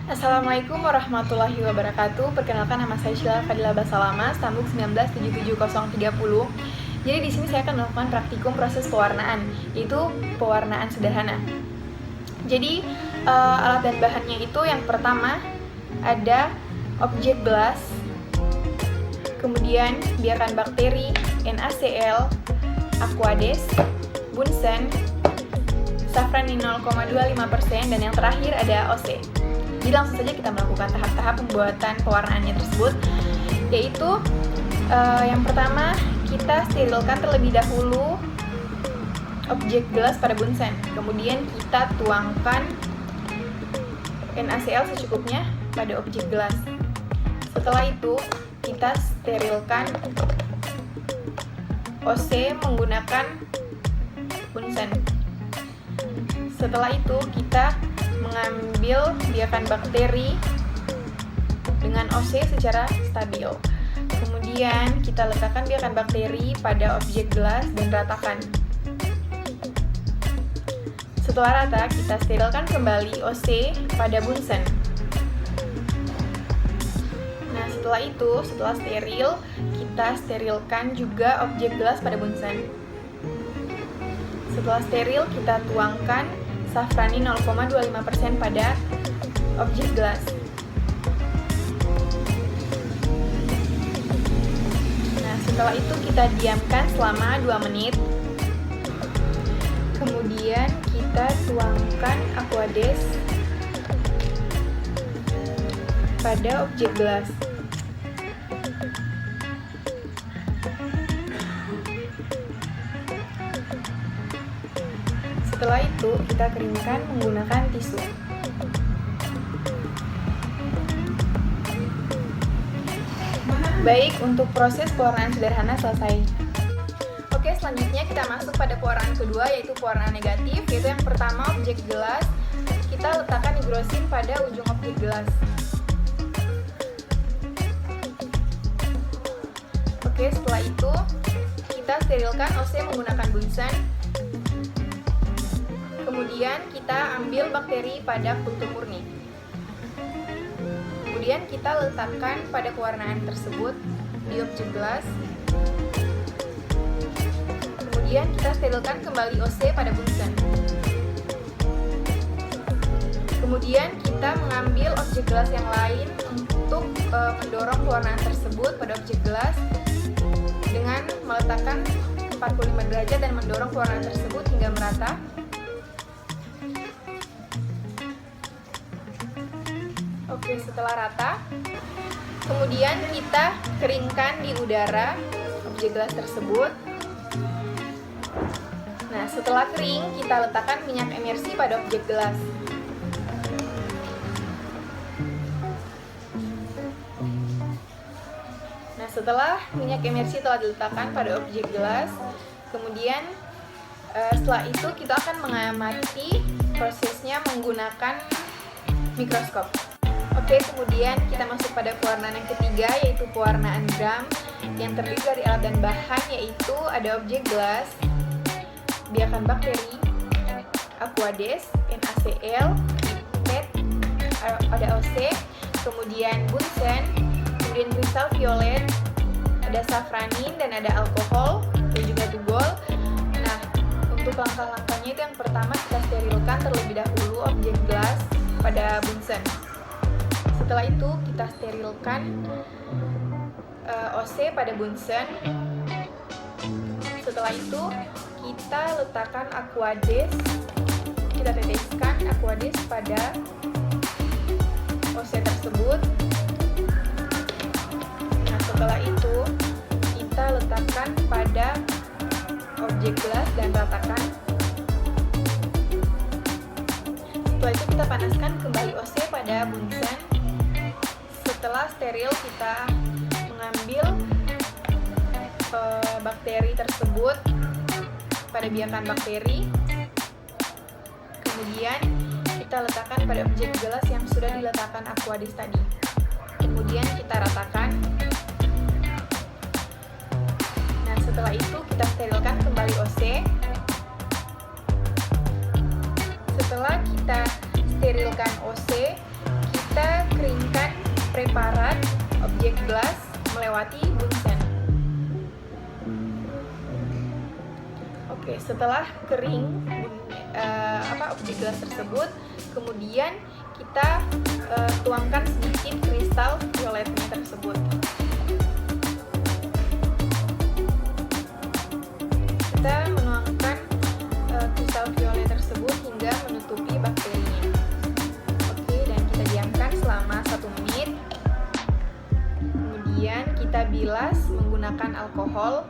Assalamualaikum warahmatullahi wabarakatuh. Perkenalkan, nama saya Sheila Fadila Basalama, stambuk 1977030. Jadi di sini saya akan melakukan praktikum proses pewarnaan, yaitu pewarnaan sederhana. Jadi alat dan bahannya itu yang pertama ada objek gelas, kemudian biarkan bakteri, NaCl, Aquades, Bunsen, safranin 0,25%, dan yang terakhir ada OC. Jadi langsung saja kita melakukan tahap-tahap pembuatan pewarnaannya tersebut, yaitu yang pertama kita sterilkan terlebih dahulu objek gelas pada bunsen, kemudian kita tuangkan NaCl secukupnya pada objek gelas. Setelah itu kita sterilkan OC menggunakan bunsen. Setelah itu kita mengambil biarkan bakteri dengan OC secara stabil. Kemudian kita letakkan biarkan bakteri pada objek gelas dan ratakan. Setelah rata, kita sterilkan kembali OC pada bunsen. Nah, setelah steril, kita sterilkan juga objek gelas pada bunsen. Setelah steril, kita tuangkan safranin 0,25% pada objek gelas. Nah, setelah itu kita diamkan selama 2 menit. Kemudian kita tuangkan Aquades pada objek gelas. Setelah itu kita keringkan menggunakan tisu. Baik, untuk proses pewarnaan sederhana selesai. Oke, selanjutnya kita masuk pada pewarnaan kedua, yaitu pewarnaan negatif, yaitu yang pertama objek gelas kita letakkan hidrosin pada ujung objek gelas. Oke, setelah itu kita sterilkan OC menggunakan bunsen. Kemudian kita ambil bakteri pada kultur murni. Kemudian kita letakkan pada pewarnaan tersebut di objek gelas. Kemudian kita sterilkan kembali OC pada bunsen. Kemudian kita mengambil objek gelas yang lain untuk mendorong pewarnaan tersebut pada objek gelas dengan meletakkan 45 derajat dan mendorong pewarnaan tersebut hingga merata. Oke, setelah rata, kemudian kita keringkan di udara objek gelas tersebut. Nah, setelah kering, kita letakkan minyak emersi pada objek gelas. Nah, setelah minyak emersi telah diletakkan pada objek gelas, kemudian setelah itu kita akan mengamati prosesnya menggunakan mikroskop. Oke, kemudian kita masuk pada pewarnaan yang ketiga, yaitu pewarnaan gram yang terdiri dari alat dan bahan, yaitu ada objek gelas, biarkan bakteri, Aquades, NaCl, PET, ada OC, kemudian bunsen, kemudian kristal violet, ada safranin dan ada alkohol, dan juga tugol. Nah, untuk langkah-langkahnya itu yang pertama kita sterilkan terlebih dahulu objek gelas pada bunsen. Setelah itu kita sterilkan OC pada bunsen. Setelah itu kita letakkan Aquades, kita teteskan Aquades pada OC tersebut. Nah, setelah itu kita letakkan pada objek gelas dan ratakan. Setelah itu kita panaskan kembali OC pada bunsen. Setelah steril, kita mengambil bakteri tersebut pada biarkan bakteri. Kemudian kita letakkan pada objek gelas yang sudah diletakkan Aquades tadi. Kemudian kita ratakan. Nah, setelah itu kita sterilkan kembali OC. Setelah kita sterilkan OC, kita objek gelas melewati bunsen. Oke, setelah kering objek gelas tersebut, kemudian kita tuangkan sedikit kristal violetnya tersebut. Kita menuangkan kristal violet tersebut hingga menutupi bakterinya. Oke, dan kita diamkan selama 1 menit. Kemudian kita bilas menggunakan alkohol.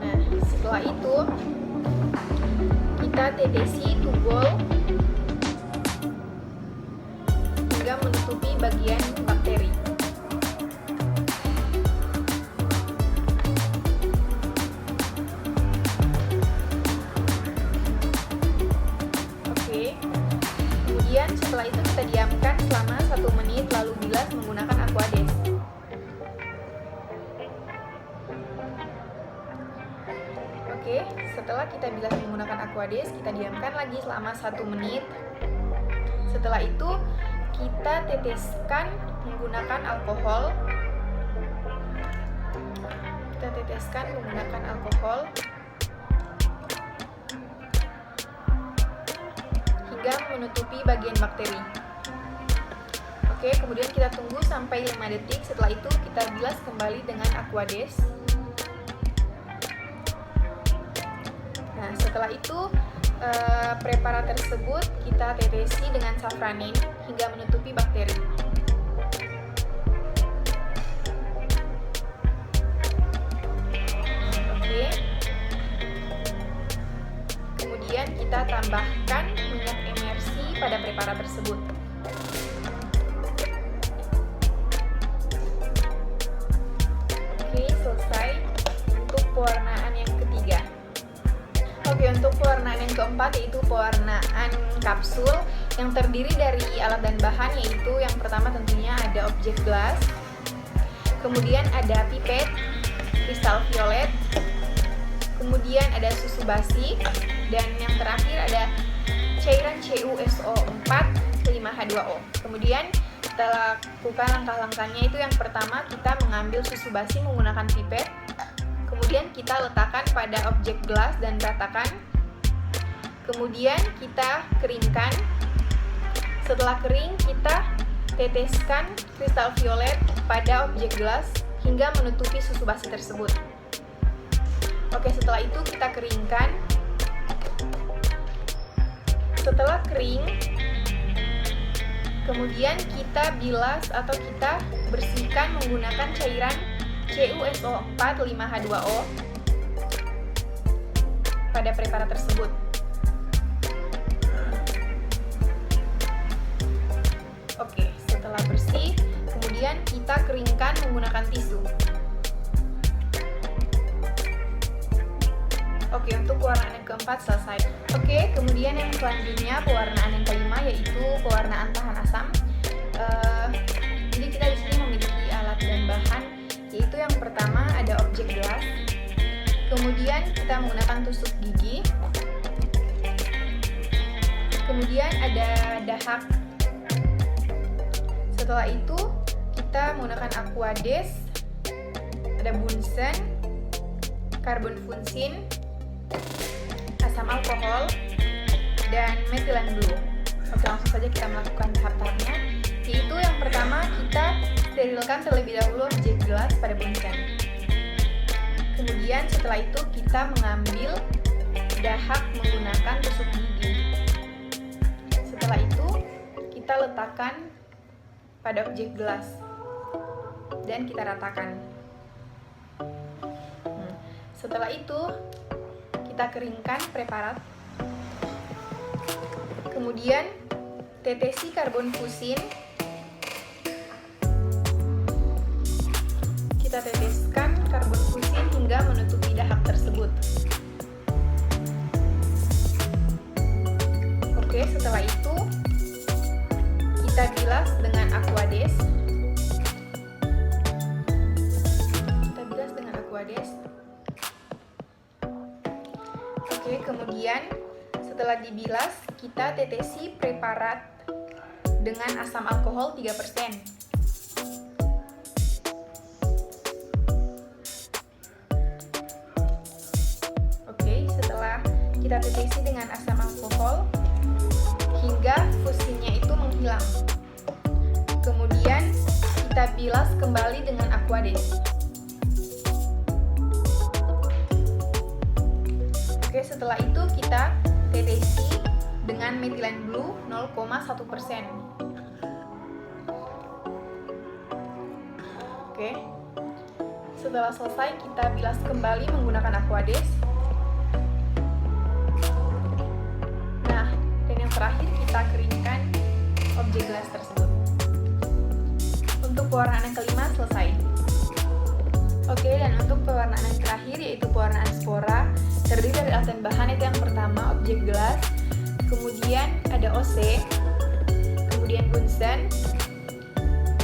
Nah, setelah itu kita tetesi tugol hingga menutupi bagian bakteri. Oke. Kemudian setelah itu kita diamkan selama 1 menit lalu bilas menggunakan aquades. Oke, setelah kita bilas menggunakan aquades, kita diamkan lagi selama 1 menit. Setelah itu, kita teteskan menggunakan alkohol. Hingga menutupi bagian bakteri. Oke, kemudian kita tunggu sampai 5 detik. Setelah itu, kita bilas kembali dengan aquades. Nah, setelah itu preparat tersebut kita tetesi dengan safranin hingga menutupi bakteri. Oke. Kemudian kita tambahkan minyak emersi pada preparat tersebut. Oke, selesai untuk pewarnaan yang ketiga. Oke, untuk pewarnaan yang keempat yaitu pewarnaan kapsul yang terdiri dari alat dan bahan, yaitu yang pertama tentunya ada objek gelas, kemudian ada pipet, kristal violet, kemudian ada susu basi, dan yang terakhir ada cairan CuSO4 5H2O. Kemudian kita lakukan langkah-langkahnya, itu yang pertama kita mengambil susu basi menggunakan pipet. Kemudian kita letakkan pada objek gelas dan ratakan. Kemudian kita keringkan. Setelah kering, kita teteskan kristal violet pada objek gelas hingga menutupi susu basi tersebut. Oke, setelah itu kita keringkan. Setelah kering, kemudian kita bilas atau kita bersihkan menggunakan cairan CuSO4 5H2O pada preparat tersebut. Oke, setelah bersih, kemudian kita keringkan menggunakan tisu. Oke, untuk pewarnaan yang keempat selesai. Oke, kemudian yang selanjutnya pewarnaan yang kelima yaitu pewarnaan tahan asam. Jadi kita di sini memiliki alat dan bahan, yaitu yang pertama ada objek gelas, kemudian kita menggunakan tusuk gigi, kemudian ada dahak. Setelah itu kita menggunakan aquades, ada bunsen, karbon funsin, asam alkohol, dan metilen blue. Oke, langsung saja kita melakukan tahap-tahapnya, yaitu yang pertama kita sterilkan terlebih dahulu objek gelas pada bunsen. Kemudian setelah itu kita mengambil dahak menggunakan tusuk gigi. Setelah itu kita letakkan pada objek gelas dan kita ratakan. Setelah itu kita keringkan preparat. Kemudian tetesi karbon fusin. Kita teteskan karbon fusin hingga menutupi dahak tersebut. Oke, setelah itu kita bilas dengan aquades. Oke, kemudian setelah dibilas, kita tetesi preparat dengan asam alkohol 3%. Oke, setelah kita tetesi dengan asam alkohol hingga fusinnya itu menghilang. Kemudian kita bilas kembali dengan Aquades. Oke, setelah itu kita tetesi dengan metilen blue 0,1%. Oke. Setelah selesai kita bilas kembali menggunakan Aquades. Nah, dan yang terakhir kita keringkan objek gelas tersebut. Untuk pewarnaan yang kelima selesai. Oke, dan untuk pewarnaan yang terakhir yaitu pewarnaan spora, terdiri dari lapisan bahan. Itu yang pertama objek gelas, kemudian ada OC, kemudian bunsen,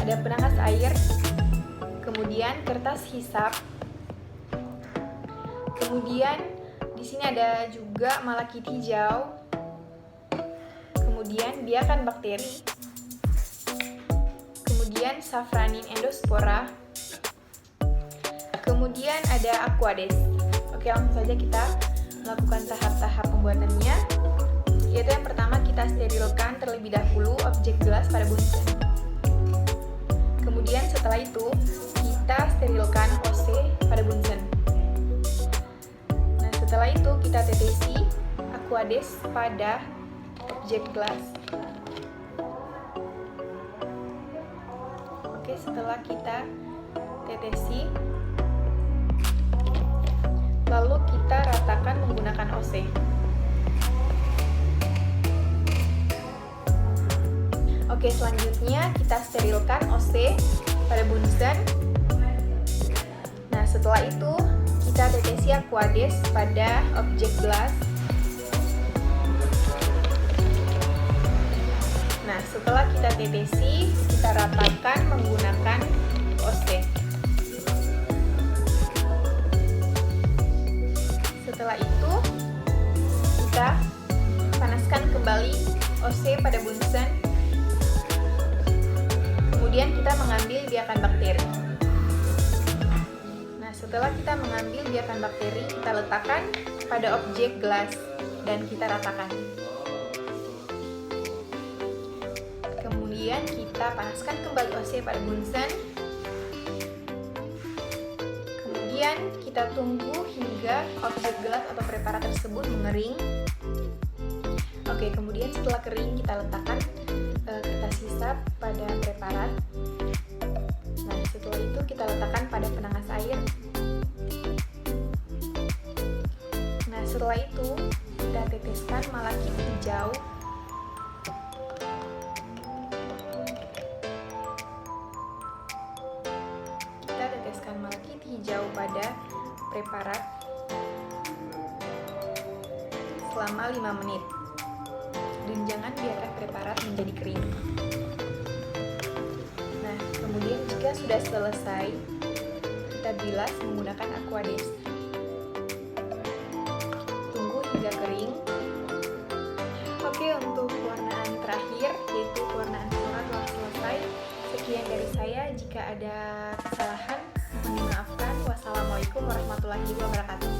ada penangkas air, kemudian kertas hisap, kemudian di sini ada juga malakit hijau, kemudian biakan bakteri, kemudian safranin endospora, kemudian ada Aquades. Oke, langsung saja kita melakukan tahap-tahap pembuatannya. Yaitu yang pertama kita sterilkan terlebih dahulu objek gelas pada bunsen. Kemudian setelah itu kita sterilkan OC pada bunsen. Nah, setelah itu kita tetesi Aquades pada objek gelas. Oke, setelah kita tetesi, lalu kita ratakan menggunakan OC. Oke, selanjutnya kita sterilkan OC pada bunsen. Nah, setelah itu kita tetesi Aquades pada objek gelas. Nah, setelah kita tetesi, kita ratakan menggunakan OC. Setelah itu kita panaskan kembali OC pada bunsen. Kemudian kita mengambil biakan bakteri. Nah, setelah kita mengambil biakan bakteri, kita letakkan pada objek gelas dan kita ratakan. Kemudian kita panaskan kembali OC pada bunsen. Kemudian kita tunggu hingga objek gelas atau preparat tersebut mengering. Oke, kemudian setelah kering kita letakkan kertas hisap pada preparat. Nah, setelah itu kita letakkan pada penangkas air. Nah, setelah itu kita teteskan malakit hijau. Kita teteskan malakit hijau pada preparat selama 5 menit. Dan jangan biarkan preparat menjadi kering. Nah, kemudian jika sudah selesai, kita bilas menggunakan Aquades. Tunggu hingga kering. Oke, untuk pewarnaan terakhir yaitu pewarnaan spora telah selesai. Sekian dari saya. Jika ada kesalahan, mohon dimaafkan. Wassalamualaikum warahmatullahi wabarakatuh.